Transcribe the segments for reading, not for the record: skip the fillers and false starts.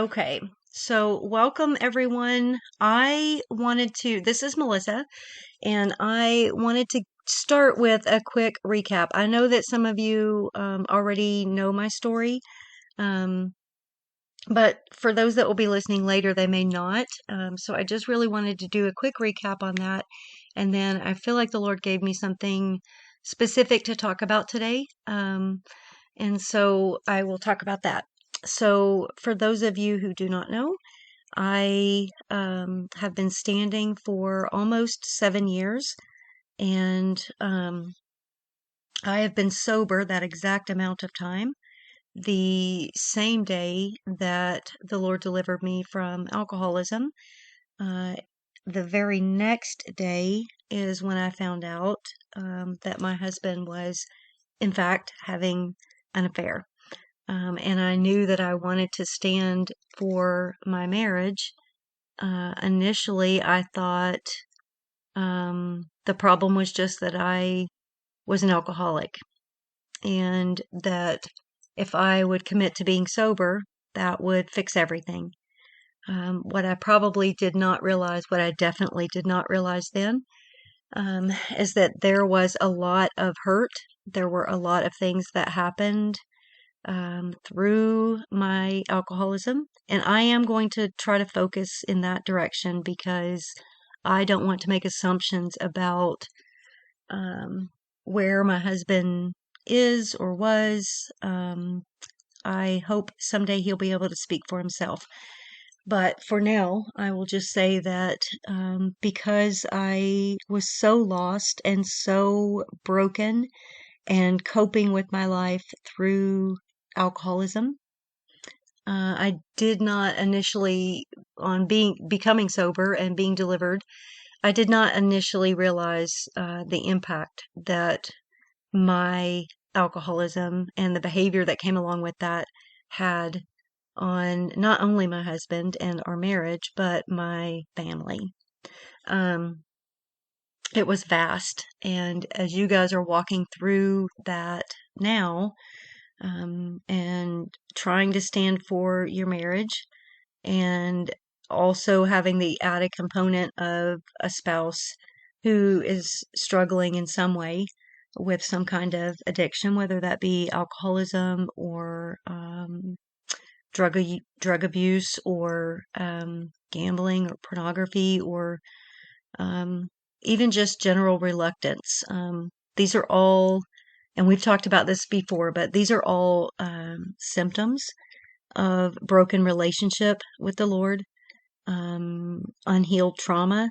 Okay, so welcome everyone. This is Melissa, and I wanted to start with a quick recap. I know that some of you already know my story, um, but for those that will be listening later, they may not. So I just really wanted to do a quick recap on that. And then I feel like the Lord gave me something specific to talk about today. And so I will talk about that. So, for those of you who do not know, I have been standing for almost 7 years, and I have been sober that exact amount of time. The same day that the Lord delivered me from alcoholism, uh, the very next day is when I found out that my husband was, in fact, having an affair. And I knew that I wanted to stand for my marriage. Initially, I thought the problem was just that I was an alcoholic, and that if I would commit to being sober, that would fix everything. What I probably did not realize, what I definitely did not realize then, is that there was a lot of hurt. There were a lot of things that happened through my alcoholism. And I am going to try to focus in that direction because I don't want to make assumptions about um, where my husband is or was. I hope someday he'll be able to speak for himself. But for now, I will just say that because I was so lost and so broken and coping with my life through alcoholism. I did not initially, on becoming sober and being delivered, I did not initially realize the impact that my alcoholism and the behavior that came along with that had on not only my husband and our marriage, but my family. Um, it was vast. And as you guys are walking through that now, and trying to stand for your marriage, and also having the added component of a spouse who is struggling in some way with some kind of addiction, whether that be alcoholism or drug abuse or gambling or pornography or um, even just general reluctance. These are all, and we've talked about this before, but these are all symptoms of broken relationship with the Lord, unhealed trauma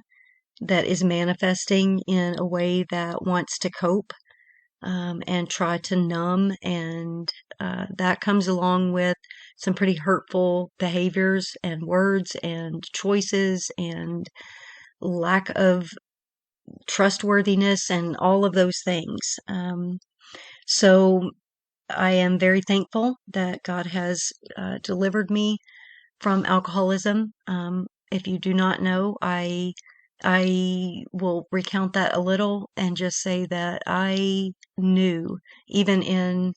that is manifesting in a way that wants to cope and try to numb. And that comes along with some pretty hurtful behaviors and words and choices and lack of trustworthiness and all of those things. So I am very thankful that God has delivered me from alcoholism. If you do not know, I will recount that a little and just say that I knew, even in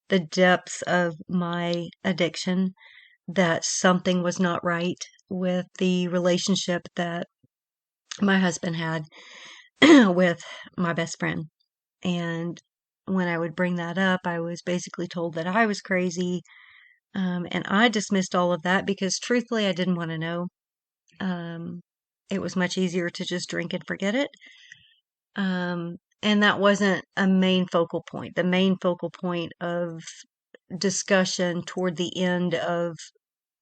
the depths of my addiction, that something was not right with the relationship that my husband had with my best friend. And when I would bring that up, I was basically told that I was crazy. And I dismissed all of that because truthfully, I didn't want to know. Um, it was much easier to just drink and forget it. And that wasn't a main focal point. The main focal point of discussion toward the end of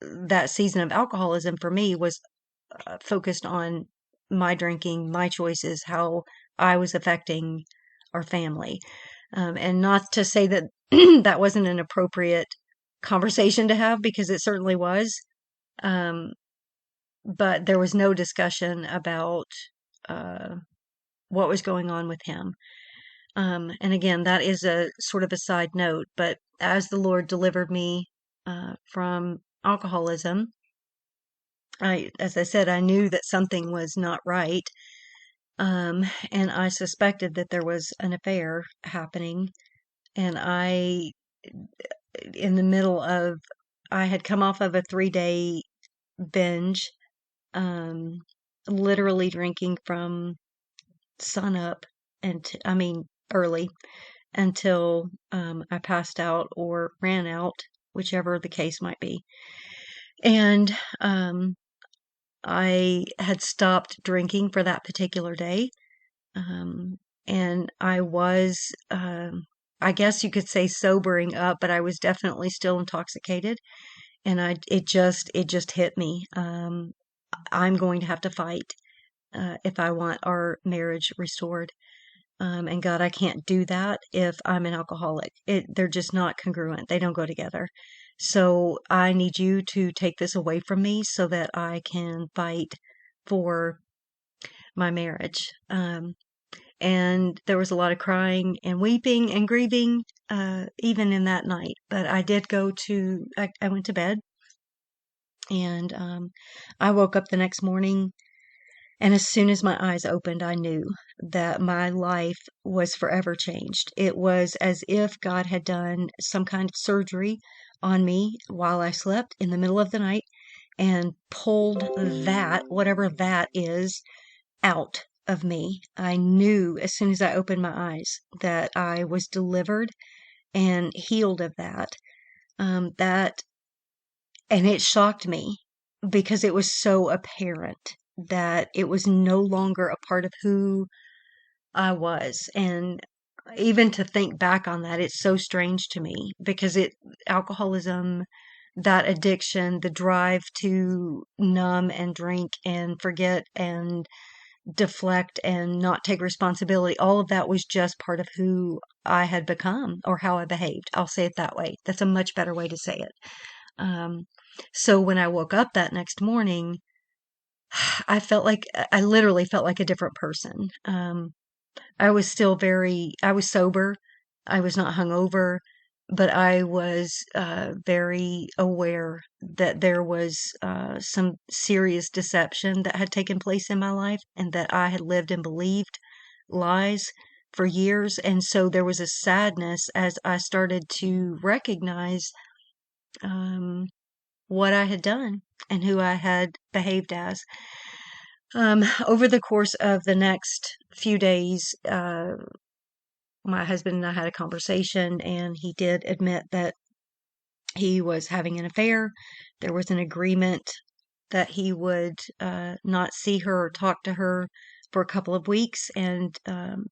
that season of alcoholism for me was focused on my drinking, my choices, how I was affecting our family. And not to say that that wasn't an appropriate conversation to have, because it certainly was. Um, but there was no discussion about uh, what was going on with him. And again, that is a sort of a side note, but as the Lord delivered me from alcoholism, as I said, I knew that something was not right. And I suspected that there was an affair happening. And I, in the middle of I had come off of a 3-day binge, um, literally drinking from sun up and I mean early until I passed out or ran out, whichever the case might be. And I had stopped drinking for that particular day. Um, and I was, I guess you could say sobering up, but I was definitely still intoxicated. And it just hit me. I'm going to have to fight, if I want our marriage restored. And God, I can't do that if I'm an alcoholic. They're just not congruent. They don't go together. So I need you to take this away from me so that I can fight for my marriage. And there was a lot of crying and weeping and grieving, even in that night. But I did I went to bed, and I woke up the next morning, and as soon as my eyes opened, I knew that my life was forever changed. It was as if God had done some kind of surgery on me while I slept in the middle of the night and pulled that, whatever that is, out of me. I knew as soon as I opened my eyes that I was delivered and healed of that. That and it shocked me because it was so apparent that it was no longer a part of who I was. And even to think back on that, it's so strange to me because alcoholism, that addiction, the drive to numb and drink and forget and deflect and not take responsibility, all of that was just part of who I had become or how I behaved. I'll say it that way. That's a much better way to say it. Um, so when I woke up that next morning, I literally felt like a different person. I was sober. I was not hungover, but I was very aware that there was some serious deception that had taken place in my life and that I had lived and believed lies for years. And so there was a sadness as I started to recognize um, what I had done and who I had behaved as. Over the course of the next few days, my husband and I had a conversation, and he did admit that he was having an affair. There was an agreement that he would not see her or talk to her for a couple of weeks, and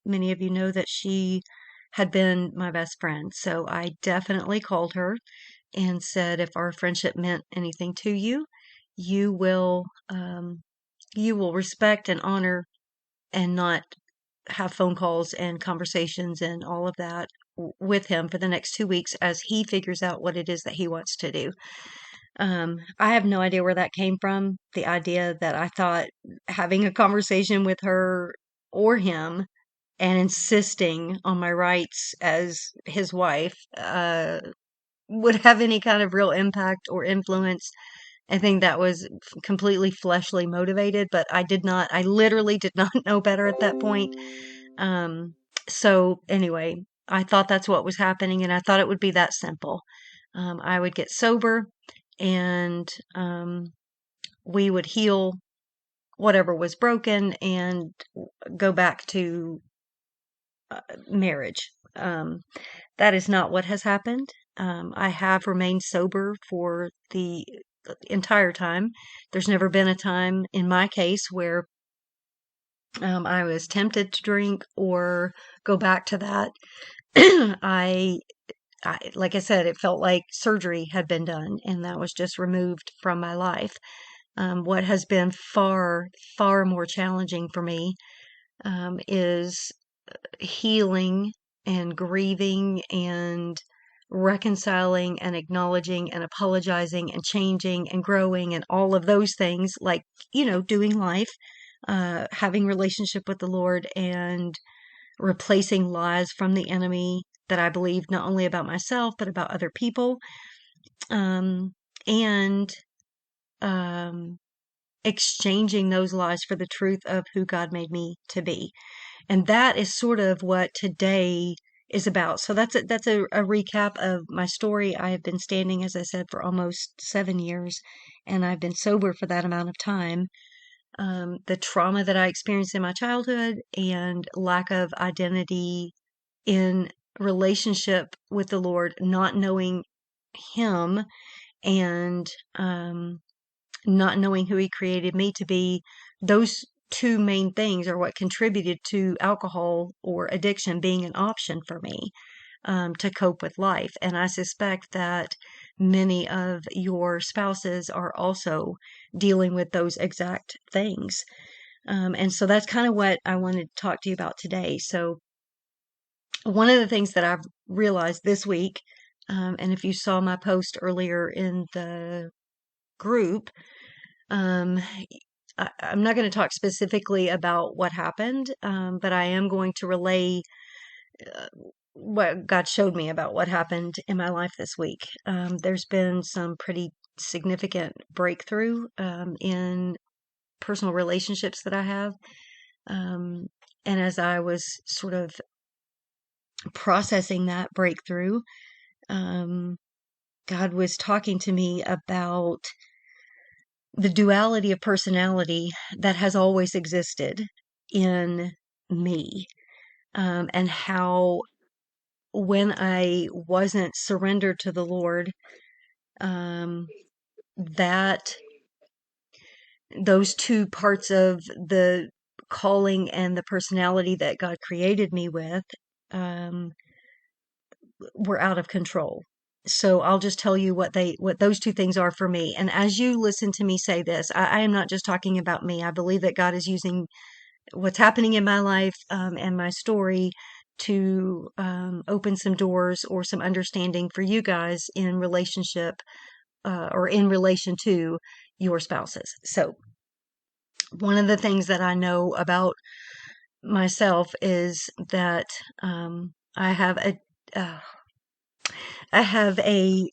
many of you know that she had been my best friend. So I definitely called her and said, if our friendship meant anything to you, you will you will respect and honor and not have phone calls and conversations and all of that with him for the next 2 weeks as he figures out what it is that he wants to do. I have no idea where that came from. The idea that I thought having a conversation with her or him and insisting on my rights as his wife would have any kind of real impact or influence. I think that was completely fleshly motivated, but I literally did not know better at that point. Um, so anyway, I thought that's what was happening, and I thought it would be that simple. I would get sober, and we would heal whatever was broken and go back to marriage. That is not what has happened. I have remained sober for the entire time. There's never been a time in my case where I was tempted to drink or go back to that. I, like I said, it felt like surgery had been done, and that was just removed from my life. What has been far, far more challenging for me is healing and grieving and reconciling and acknowledging and apologizing and changing and growing and all of those things, like, doing life, having relationship with the Lord, and replacing lies from the enemy that I believed not only about myself but about other people, and um, exchanging those lies for the truth of who God made me to be. And that is sort of what today is about. So that's a recap of my story. I have been standing, as I said, for almost 7 years, and I've been sober for that amount of time. The trauma that I experienced in my childhood and lack of identity in relationship with the Lord, not knowing Him, and not knowing who He created me to be, those two main things are what contributed to alcohol or addiction being an option for me, to cope with life. And I suspect that many of your spouses are also dealing with those exact things. And so that's kind of what I wanted to talk to you about today. So one of the things that I've realized this week, and if you saw my post earlier in the group, um, I'm not going to talk specifically about what happened, but I am going to relay uh, what God showed me about what happened in my life this week. There's been some pretty significant breakthrough in personal relationships that I have. And as I was sort of processing that breakthrough, um, God was talking to me about the duality of personality that has always existed in me, and how when I wasn't surrendered to the Lord, um, that those two parts of the calling and the personality that God created me with, um, were out of control. So I'll just tell you what those two things are for me. And as you listen to me say this, I am not just talking about me. I believe that God is using what's happening in my life, and my story to open some doors or some understanding for you guys in relationship, or in relation to your spouses. So one of the things that I know about myself is that I have uh, a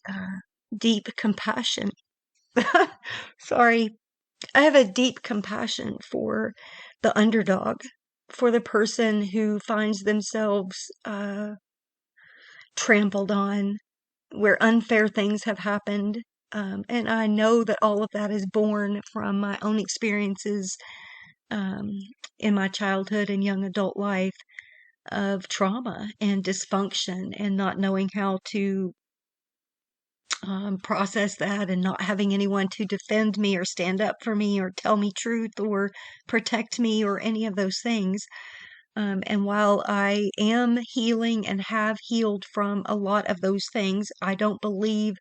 deep compassion. Sorry. I have a deep compassion for the underdog, for the person who finds themselves trampled on, where unfair things have happened. And I know that all of that is born from my own experiences, um, in my childhood and young adult life, of trauma and dysfunction and not knowing how to process that, and not having anyone to defend me or stand up for me or tell me truth or protect me or any of those things. And while I am healing and have healed from a lot of those things, I don't believe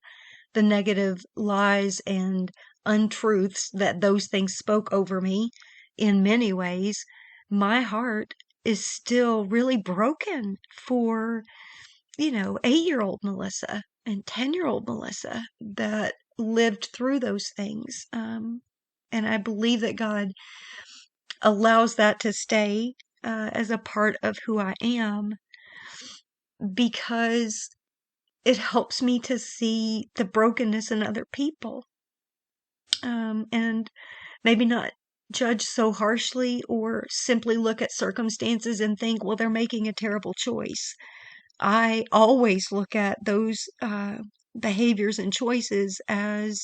the negative lies and untruths that those things spoke over me in many ways. My heart is still really broken for 8-year-old Melissa and 10-year-old Melissa that lived through those things. And I believe that God allows that to stay as a part of who I am, because it helps me to see the brokenness in other people, and maybe not judge so harshly or simply look at circumstances and think, well, they're making a terrible choice. I always look at those behaviors and choices as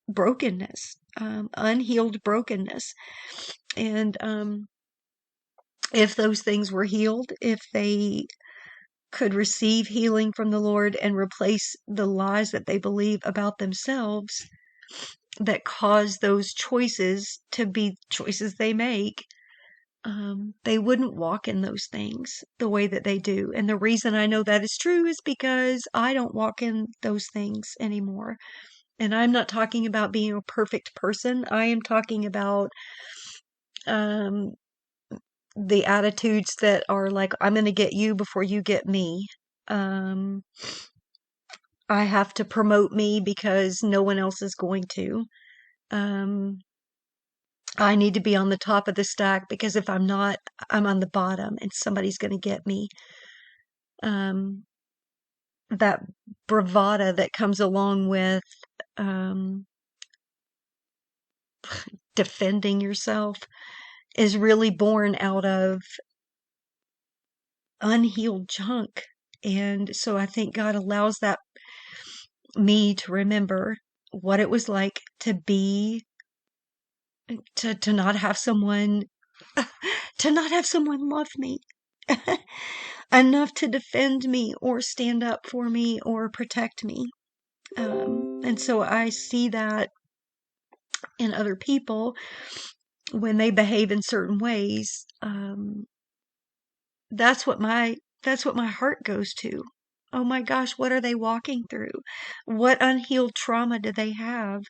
brokenness, unhealed brokenness. And if those things were healed, if they could receive healing from the Lord and replace the lies that they believe about themselves that cause those choices to be choices they make, they wouldn't walk in those things the way that they do. And the reason I know that is true is because I don't walk in those things anymore. And I'm not talking about being a perfect person. I am talking about um, the attitudes that are like, I'm going to get you before you get me. Um, I have to promote me because no one else is going to. Um, I need to be on the top of the stack because if I'm not, I'm on the bottom and somebody's going to get me. Um, that bravada that comes along with um, defending yourself is really born out of unhealed junk And so I think God allows that me to remember what it was like to be, to not have someone, to not have someone love me enough to defend me or stand up for me or protect me. And so I see that in other people when they behave in certain ways. That's what my heart goes to. Oh my gosh, what are they walking through? What unhealed trauma do they have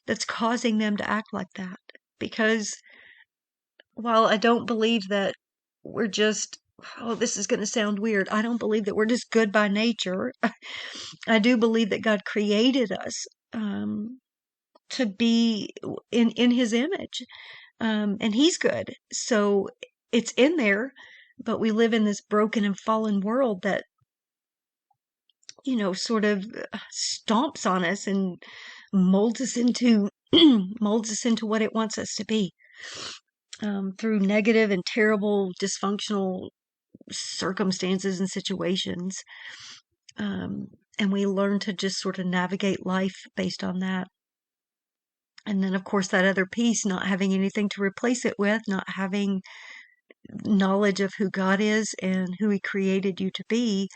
that's causing them to act like that? Because while I don't believe that we're just, oh, this is going to sound weird. I don't believe that we're just good by nature. I do believe that God created us to be in His image, and He's good. So it's in there, but we live in this broken and fallen world that, sort of stomps on us and molds us into molds us into what it wants us to be, through negative and terrible, dysfunctional circumstances and situations. And we learn to just sort of navigate life based on that. And then, of course, that other piece, not having anything to replace it with, not having knowledge of who God is and who He created you to be.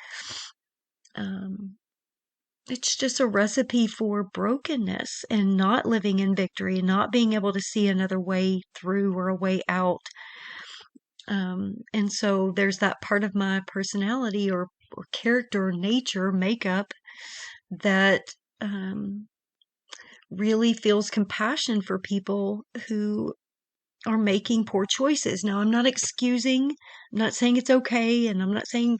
It's just a recipe for brokenness and not living in victory, not being able to see another way through or a way out. And so there's that part of my personality or character or nature makeup that really feels compassion for people who are making poor choices. Now, I'm not excusing, I'm not saying it's okay, and I'm not saying,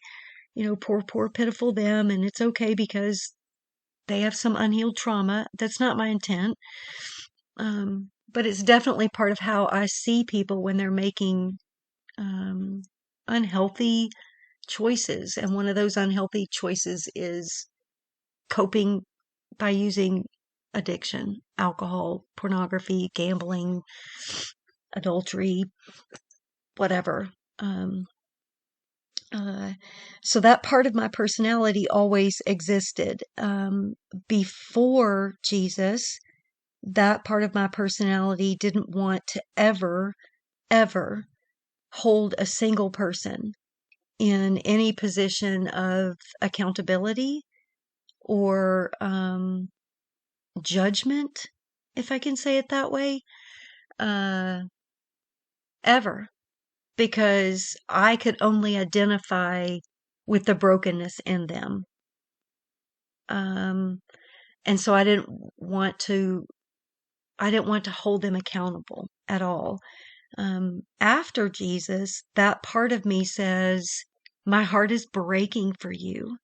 poor, pitiful them, and it's okay because they have some unhealed trauma. That's not my intent. But it's definitely part of how I see people when they're making unhealthy choices. And one of those unhealthy choices is coping by using addiction, alcohol, pornography, gambling, adultery, whatever. So that part of my personality always existed. Before Jesus, that part of my personality didn't want to ever, ever hold a single person in any position of accountability or judgment, if I can say it that way, ever. Because I could only identify with the brokenness in them. And so I didn't want to hold them accountable at all. After Jesus, that part of me says, my heart is breaking for you,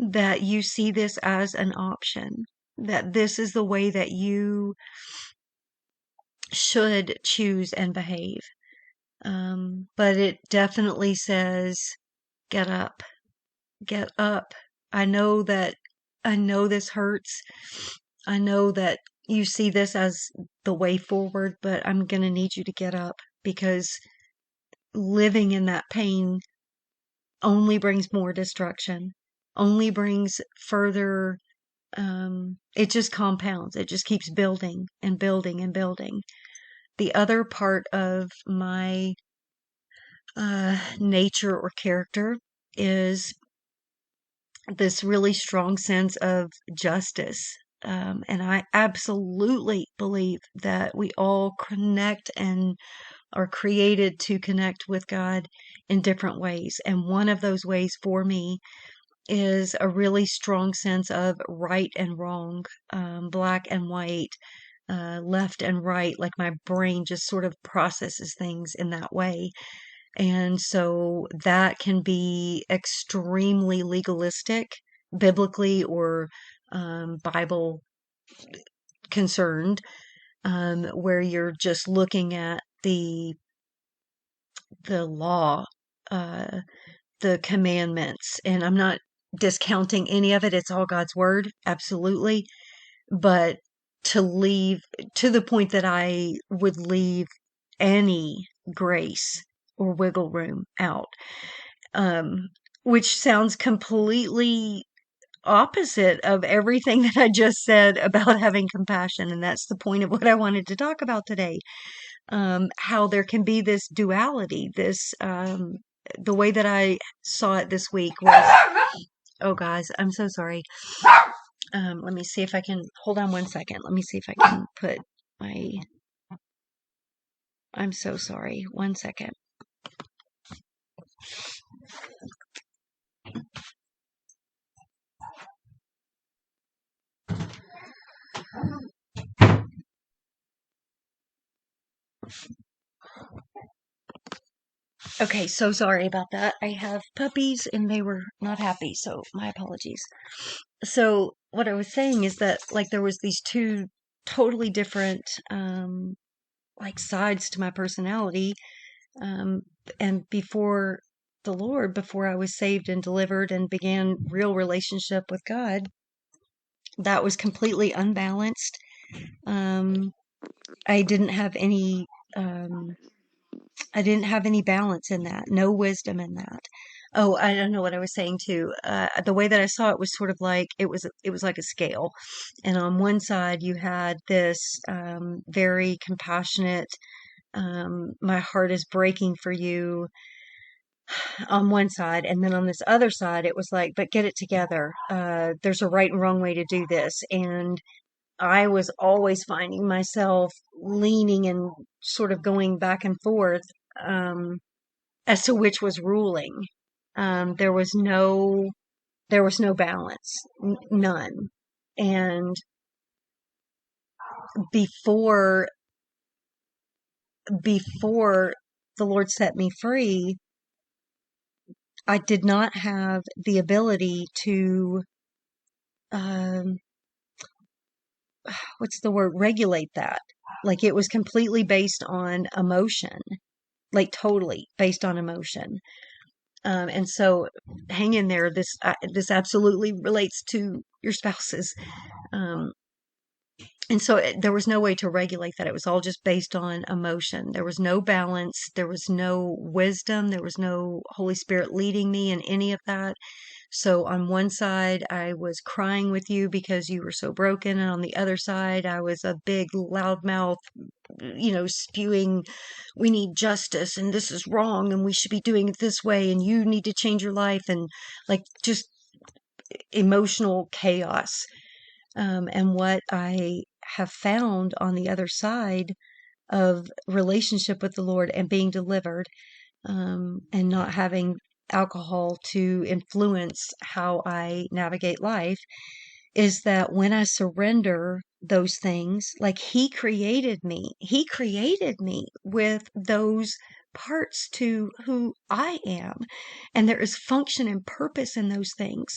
that you see this as an option, that this is the way that you should choose and behave. But it definitely says, get up, get up. I know this hurts. I know that you see this as the way forward, but I'm going to need you to get up, because living in that pain only brings more destruction, only brings further, it just compounds. It just keeps building and building and building. The other part of my nature or character is this really strong sense of justice. And I absolutely believe that we all connect and are created to connect with God in different ways. And one of those ways for me is a really strong sense of right and wrong, black and white, left and right. Like my brain just sort of processes things in that way. And so that can be extremely legalistic, biblically or Bible concerned, where you're just looking at the law, the commandments, and I'm not discounting any of it. It's all God's word, absolutely. But to the point that I would leave any grace or wiggle room out. which sounds completely opposite of everything that I just said about having compassion. And that's the point of what I wanted to talk about today. How there can be this duality, the way that I saw it this week was, oh guys, I'm so sorry. Let me see if I can, hold on one second. Let me see if I can put my, I'm so sorry. One second. Okay, so sorry about that. I have puppies and they were not happy, so my apologies. So what I was saying is that like there was these two totally different like sides to my personality. Um, and before the Lord, before I was saved and delivered and began real relationship with God, that was completely unbalanced. Um, I didn't have any um, I didn't have any balance in that, no wisdom in that. Oh, I don't know what I was saying too. The way that I saw it was sort of like it was like a scale, and on one side you had this very compassionate, my heart is breaking for you on one side, and then on this other side it was like, but get it together. There's a right and wrong way to do this, and I was always finding myself leaning and sort of going back and forth. As to which was ruling. Um, there was no there was no balance, none. And before before the Lord set me free, I did not have the ability to um, what's the word, regulate that. Like it was completely based on emotion, like totally based on emotion. And so hang in there. This absolutely relates to your spouses. Um, and so there was no way to regulate that. It was all just based on emotion. There was no balance. There was no wisdom. There was no Holy Spirit leading me in any of that. So on one side, I was crying with you because you were so broken. And on the other side, I was a big loudmouth, spewing, we need justice and this is wrong and we should be doing it this way and you need to change your life, and like just emotional chaos. And what I have found on the other side of relationship with the Lord and being delivered, and not having alcohol to influence how I navigate life, is that when I surrender those things, like He created me with those parts to who I am. And there is function and purpose in those things,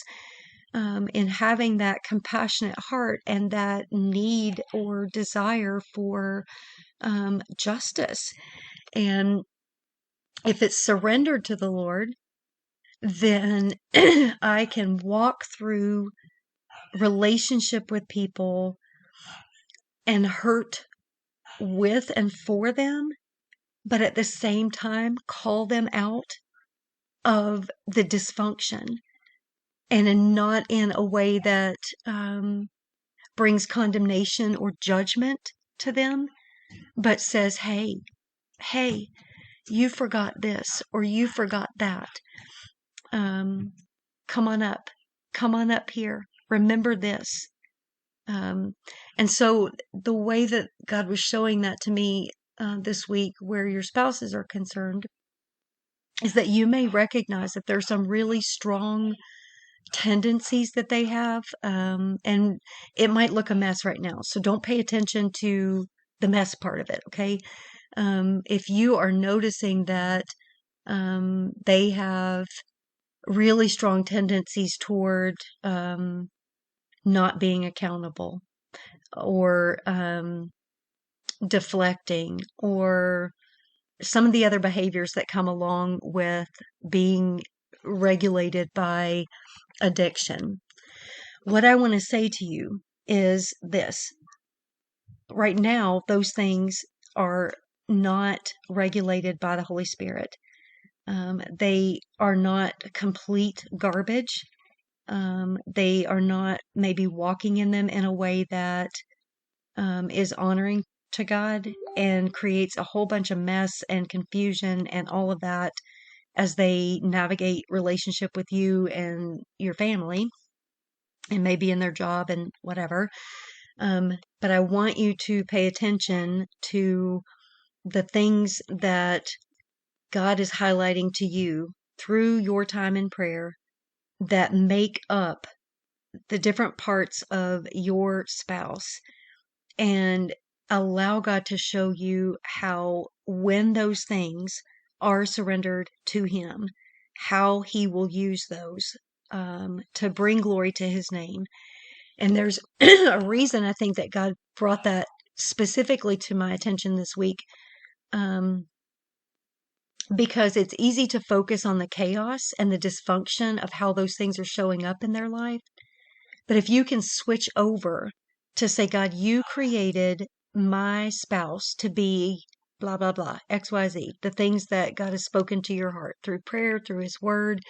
in having that compassionate heart and that need or desire for justice. And if it's surrendered to the Lord, then I can walk through relationship with people and hurt with and for them, but at the same time call them out of the dysfunction, not in a way that brings condemnation or judgment to them, but says, hey, you forgot this or you forgot that. Come on up. Come on up here. Remember this. Um, and so the way that God was showing that to me this week, where your spouses are concerned, is that you may recognize that there's some really strong tendencies that they have, and it might look a mess right now. So don't pay attention to the mess part of it, okay? If you are noticing that they have really strong tendencies toward not being accountable, or deflecting, or some of the other behaviors that come along with being regulated by addiction. What I want to say to you is this. Right now, those things are not regulated by the Holy Spirit. They are not complete garbage. They are not maybe walking in them in a way that is honoring to God and creates a whole bunch of mess and confusion and all of that as they navigate relationship with you and your family and maybe in their job and whatever. But I want you to pay attention to the things that God is highlighting to you through your time in prayer that make up the different parts of your spouse, and allow God to show you how, when those things are surrendered to Him, how He will use those to bring glory to His name. And there's a reason I think that God brought that specifically to my attention this week, um, because it's easy to focus on the chaos and the dysfunction of how those things are showing up in their life. But if you can switch over to say, God, you created my spouse to be blah, blah, blah, XYZ, the things that God has spoken to your heart through prayer, through His Word,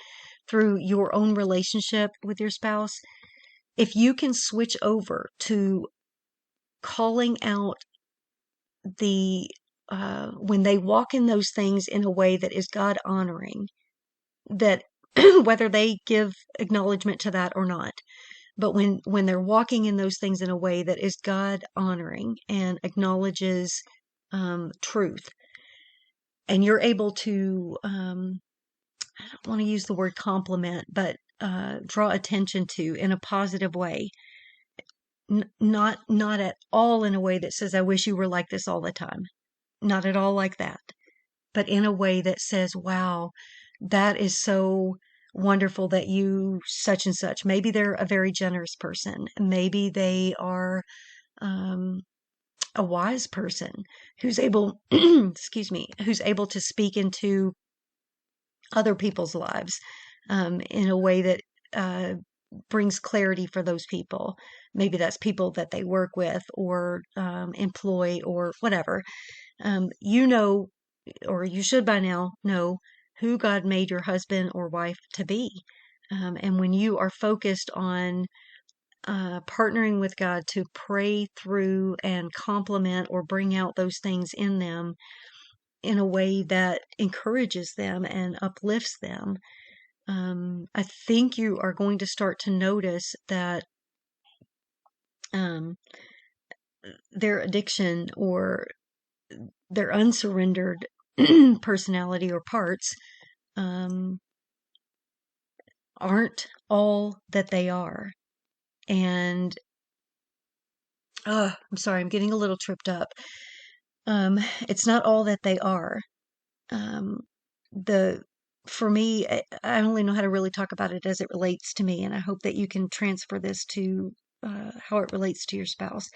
through your own relationship with your spouse. If you can switch over to calling out when they walk in those things in a way that is God honoring, that whether they give acknowledgement to that or not, but when they're walking in those things in a way that is God honoring and acknowledges truth, and you're able to, I don't want to use the word compliment, but draw attention to in a positive way, not at all in a way that says, I wish you were like this all the time. Not at all like that, but in a way that says, wow, that is so wonderful that you such and such. Maybe they're a very generous person. Maybe they are a wise person who's able, excuse me, who's able to speak into other people's lives in a way that brings clarity for those people. Maybe that's people that they work with or employ or whatever. You know, or you should by now know who God made your husband or wife to be. And when you are focused on partnering with God to pray through and complement or bring out those things in them in a way that encourages them and uplifts them, I think you are going to start to notice that um, their addiction or their unsurrendered personality or parts um, aren't all that they are. And I'm sorry, I'm getting a little tripped up. It's not all that they are. Um, the For me, I only know how to really talk about it as it relates to me, and I hope that you can transfer this to how it relates to your spouse.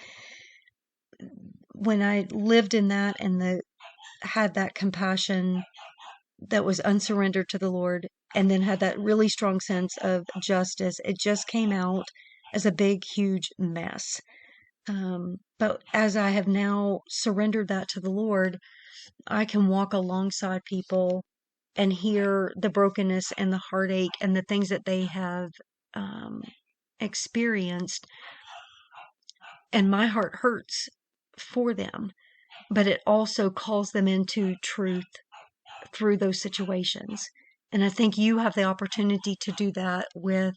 When I lived in that and had that compassion that was unsurrendered to the Lord, and then had that really strong sense of justice, it just came out as a big, huge mess. But as I have now surrendered that to the Lord, I can walk alongside people and hear the brokenness and the heartache and the things that they have um, experienced. And my heart hurts for them, but it also calls them into truth through those situations. And I think you have the opportunity to do that with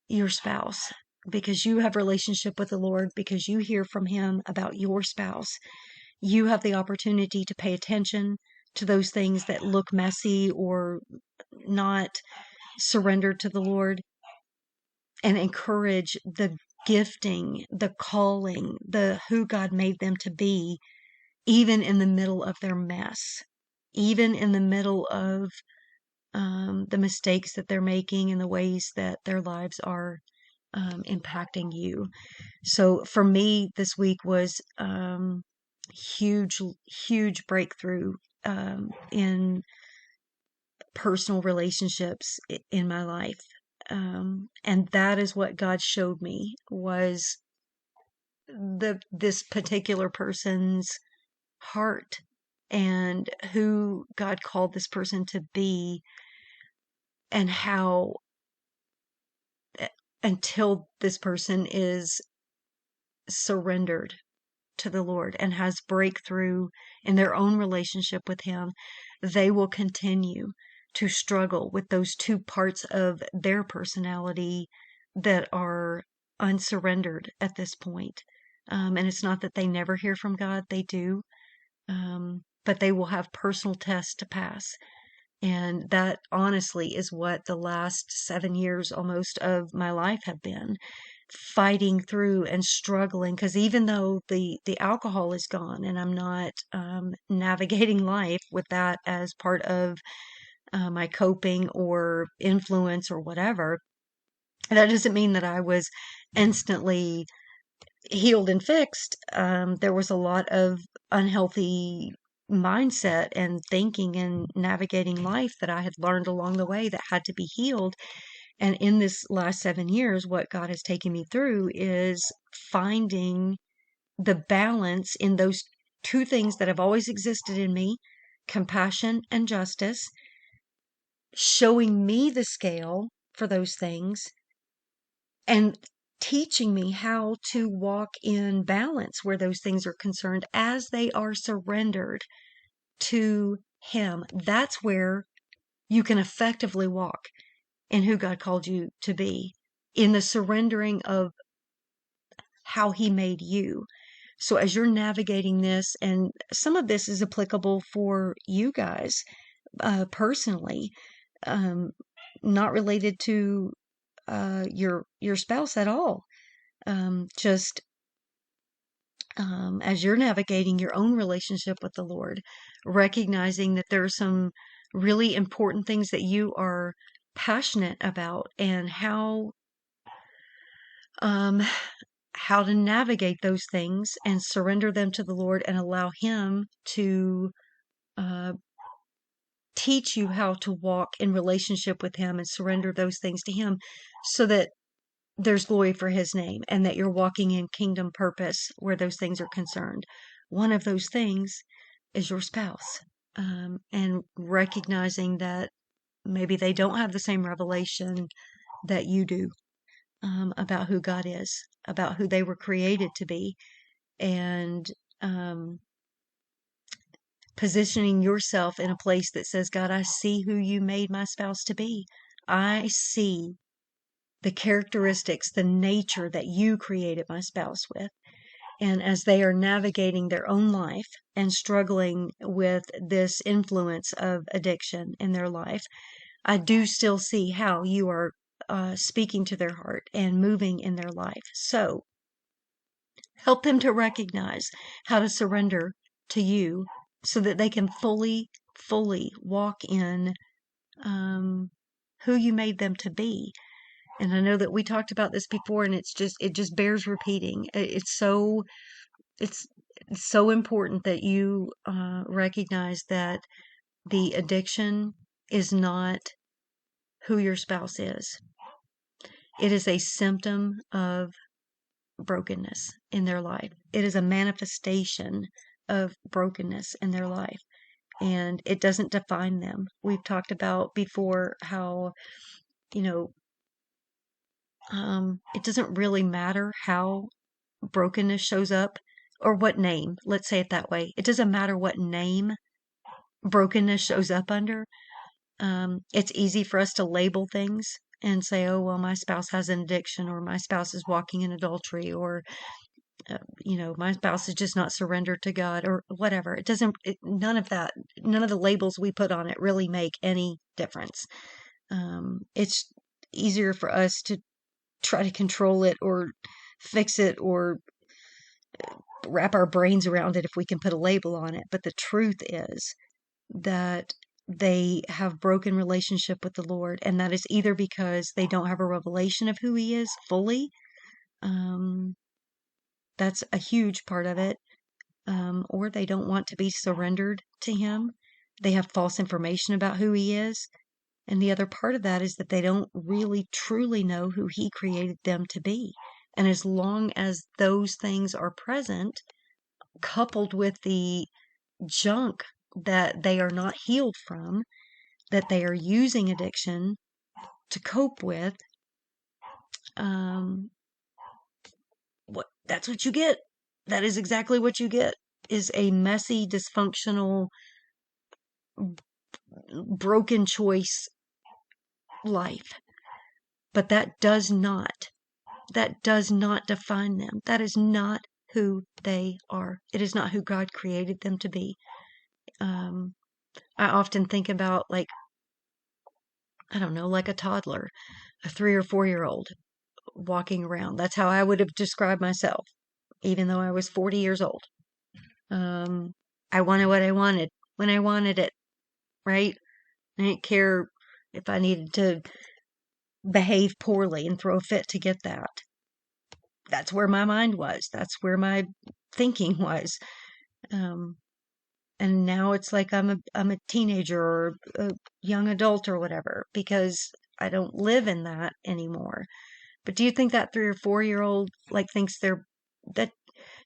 your spouse, because you have relationship with the Lord, because you hear from Him about your spouse. You have the opportunity to pay attention to those things that look messy or not surrendered to the Lord, and encourage the gifting, the calling, the who God made them to be, even in the middle of their mess, even in the middle of the mistakes that they're making and the ways that their lives are impacting you. So for me, this week was huge, huge breakthrough in personal relationships in my life. And that is what God showed me, was this particular person's heart and who God called this person to be, and how until this person is surrendered to the Lord and has breakthrough in their own relationship with Him, they will continue to struggle with those two parts of their personality that are unsurrendered at this point. And it's not that they never hear from God, they do, but they will have personal tests to pass. And that honestly is what the last 7 years almost of my life have been, fighting through and struggling. Because even though the alcohol is gone and I'm not navigating life with that as part of my coping or influence or whatever, that doesn't mean that I was instantly healed and fixed. There was a lot of unhealthy mindset and thinking and navigating life that I had learned along the way that had to be healed. And in this last 7 years, what God has taken me through is finding the balance in those two things that have always existed in me: compassion and justice, showing me the scale for those things, and teaching me how to walk in balance where those things are concerned as they are surrendered to Him. That's where you can effectively walk in who God called you to be, in the surrendering of how He made you. So as you're navigating this, and some of this is applicable for you guys personally, um, not related to your spouse at all. Just as you're navigating your own relationship with the Lord, recognizing that there are some really important things that you are passionate about, and um, how to navigate those things and surrender them to the Lord and allow Him to uh, teach you how to walk in relationship with Him and surrender those things to Him, so that there's glory for His name and that you're walking in kingdom purpose where those things are concerned. One of those things is your spouse, and recognizing that maybe they don't have the same revelation that you do, about who God is, about who they were created to be, and um, positioning yourself in a place that says, God, I see who you made my spouse to be. I see the characteristics, the nature that you created my spouse with. And as they are navigating their own life and struggling with this influence of addiction in their life, I do still see how you are speaking to their heart and moving in their life. So help them to recognize how to surrender to you so that they can fully walk in who you made them to be. And I know that we talked about this before, and it just bears repeating. It's so important that you recognize that the addiction is not who your spouse is. It is a symptom of brokenness in their life. It is a manifestation of brokenness in their life, and it doesn't define them. We've talked about before how, you know, it doesn't really matter how brokenness shows up or what name, let's say it that way. It doesn't matter what name brokenness shows up under. It's easy for us to label things and say, oh, well, my spouse has an addiction, or my spouse is walking in adultery, or, my spouse is just not surrendered to God, or whatever. None of that, none of the labels we put on it really make any difference. It's easier for us to try to control it or fix it or wrap our brains around it if we can put a label on it. But the truth is that they have broken relationship with the Lord, and that is either because they don't have a revelation of who He is fully. That's a huge part of it. Or they don't want to be surrendered to Him. They have false information about who He is. And the other part of that is that they don't really truly know who He created them to be. And as long as those things are present, coupled with the junk that they are not healed from, that they are using addiction to cope with, um, that's what you get. That is exactly what you get, is a messy, dysfunctional, broken choice life. But that does not define them. That is not who they are. It is not who God created them to be. I often think about, like, I don't know, like a toddler, a 3 or 4 year old walking around. That's how I would have described myself, even though I was 40 years old. I wanted what I wanted when I wanted it, right? I didn't care if I needed to behave poorly and throw a fit to get that. That's where my mind was. That's where my thinking was. Um, and now it's like I'm a teenager or a young adult or whatever, because I don't live in that anymore. But do you think that 3 or 4 year old like thinks they're that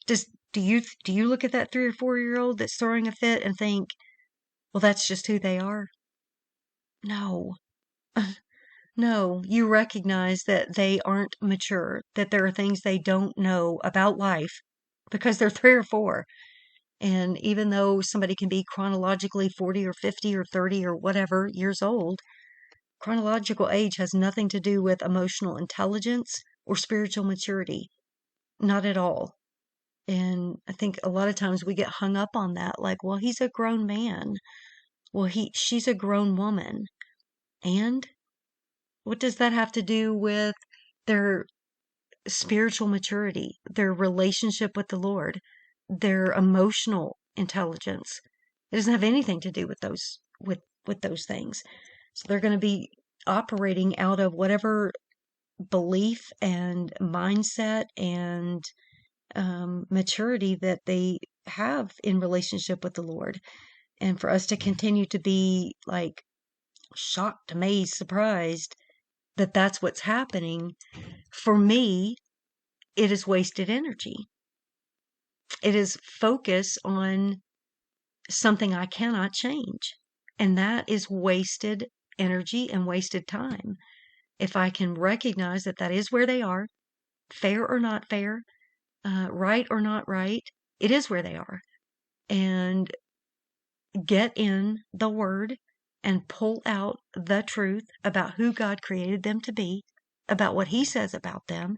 just do you look at that 3 or 4 year old that's throwing a fit and think, well, that's just who they are? No. No, you recognize that they aren't mature, that there are things they don't know about life because they're 3 or 4. And even though somebody can be chronologically 40 or 50 or 30 or whatever years old, chronological age has nothing to do with emotional intelligence or spiritual maturity. Not at all. And I think a lot of times we get hung up on that, like, well, he's a grown man. Well, she's a grown woman. And what does that have to do with their spiritual maturity, their relationship with the Lord, their emotional intelligence? It doesn't have anything to do with those things. So they're going to be operating out of whatever belief and mindset and maturity that they have in relationship with the Lord. And for us to continue to be like shocked, amazed, surprised that that's what's happening, for me, it is wasted energy. It is focus on something I cannot change. And that is wasted energy and wasted time. If I can recognize that that is where they are, fair or not fair, right or not right, it is where they are. And get in the Word and pull out the truth about who God created them to be, about what He says about them,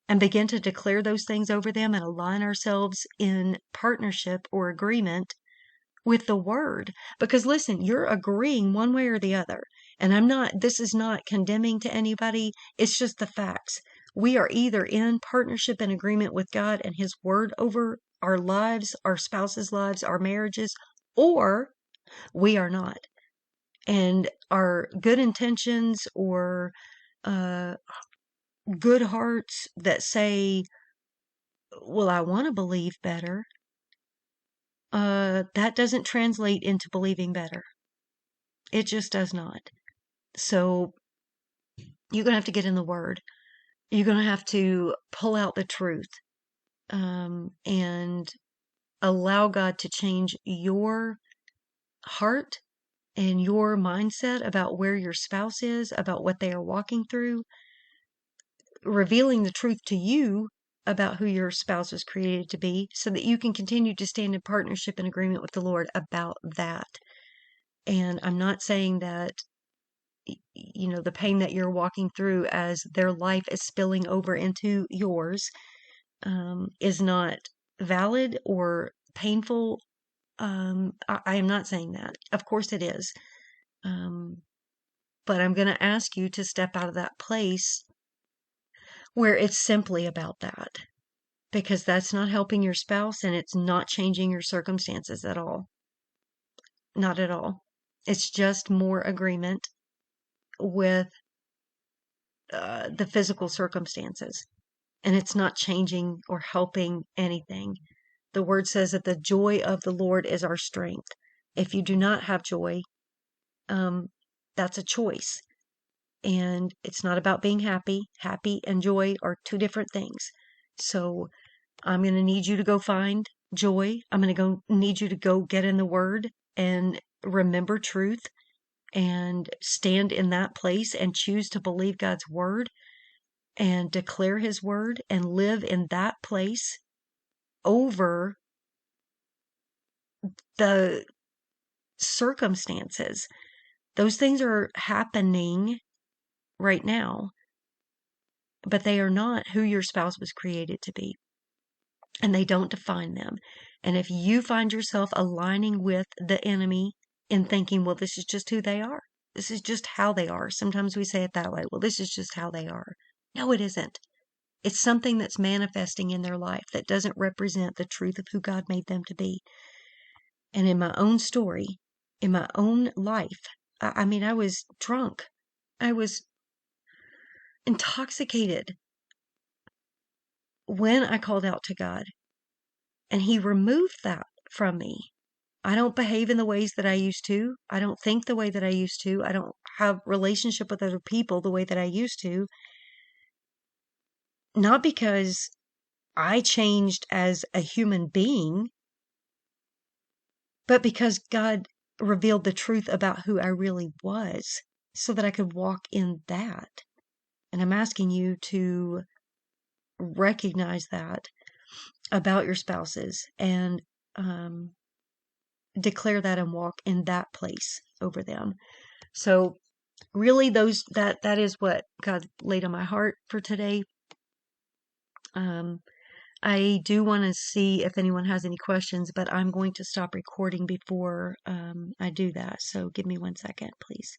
and begin to declare those things over them and align ourselves in partnership or agreement with the Word. Because listen, you're agreeing one way or the other. And this is not condemning to anybody. It's just the facts. We are either in partnership and agreement with God and His Word over our lives, our spouses' lives, our marriages, or we are not. And our good intentions or uh, good hearts that say, well, I want to believe better, that doesn't translate into believing better. It just does not. So you're going to have to get in the Word. You're going to have to pull out the truth, and allow God to change your heart and your mindset about where your spouse is, about what they are walking through, revealing the truth to you about who your spouse was created to be, so that you can continue to stand in partnership and agreement with the Lord about that. And I'm not saying that, the pain that you're walking through as their life is spilling over into yours, is not valid or painful. I am not saying that. Of course it is. But I'm going to ask you to step out of that place where it's simply about that, because that's not helping your spouse and it's not changing your circumstances at all. Not at all. It's just more agreement with the physical circumstances, and it's not changing or helping anything. The Word says that the joy of the Lord is our strength. If you do not have joy, that's a choice. And it's not about being happy. Happy and joy are two different things. So I'm going to need you to go find joy. I'm going to go need you to go get in the word and remember truth and stand in that place and choose to believe God's word and declare his word and live in that place over the circumstances. Those things are happening right now, but they are not who your spouse was created to be, and they don't define them. And if you find yourself aligning with the enemy in thinking, well, this is just who they are, this is just how they are. Sometimes we say it that way. Well, this is just how they are. No, it isn't. It's something that's manifesting in their life that doesn't represent the truth of who God made them to be. And in my own story, in my own life, I mean, I was drunk. I was intoxicated when I called out to God, and he removed that from me. I don't behave in the ways that I used to. I don't think the way that I used to. I don't have relationship with other people the way that I used to. Not because I changed as a human being, but because God revealed the truth about who I really was so that I could walk in that. And I'm asking you to recognize that about your spouses and declare that and walk in that place over them. So really that is what God laid on my heart for today. I do want to see if anyone has any questions, but I'm going to stop recording before I do that. So give me 1 second, please.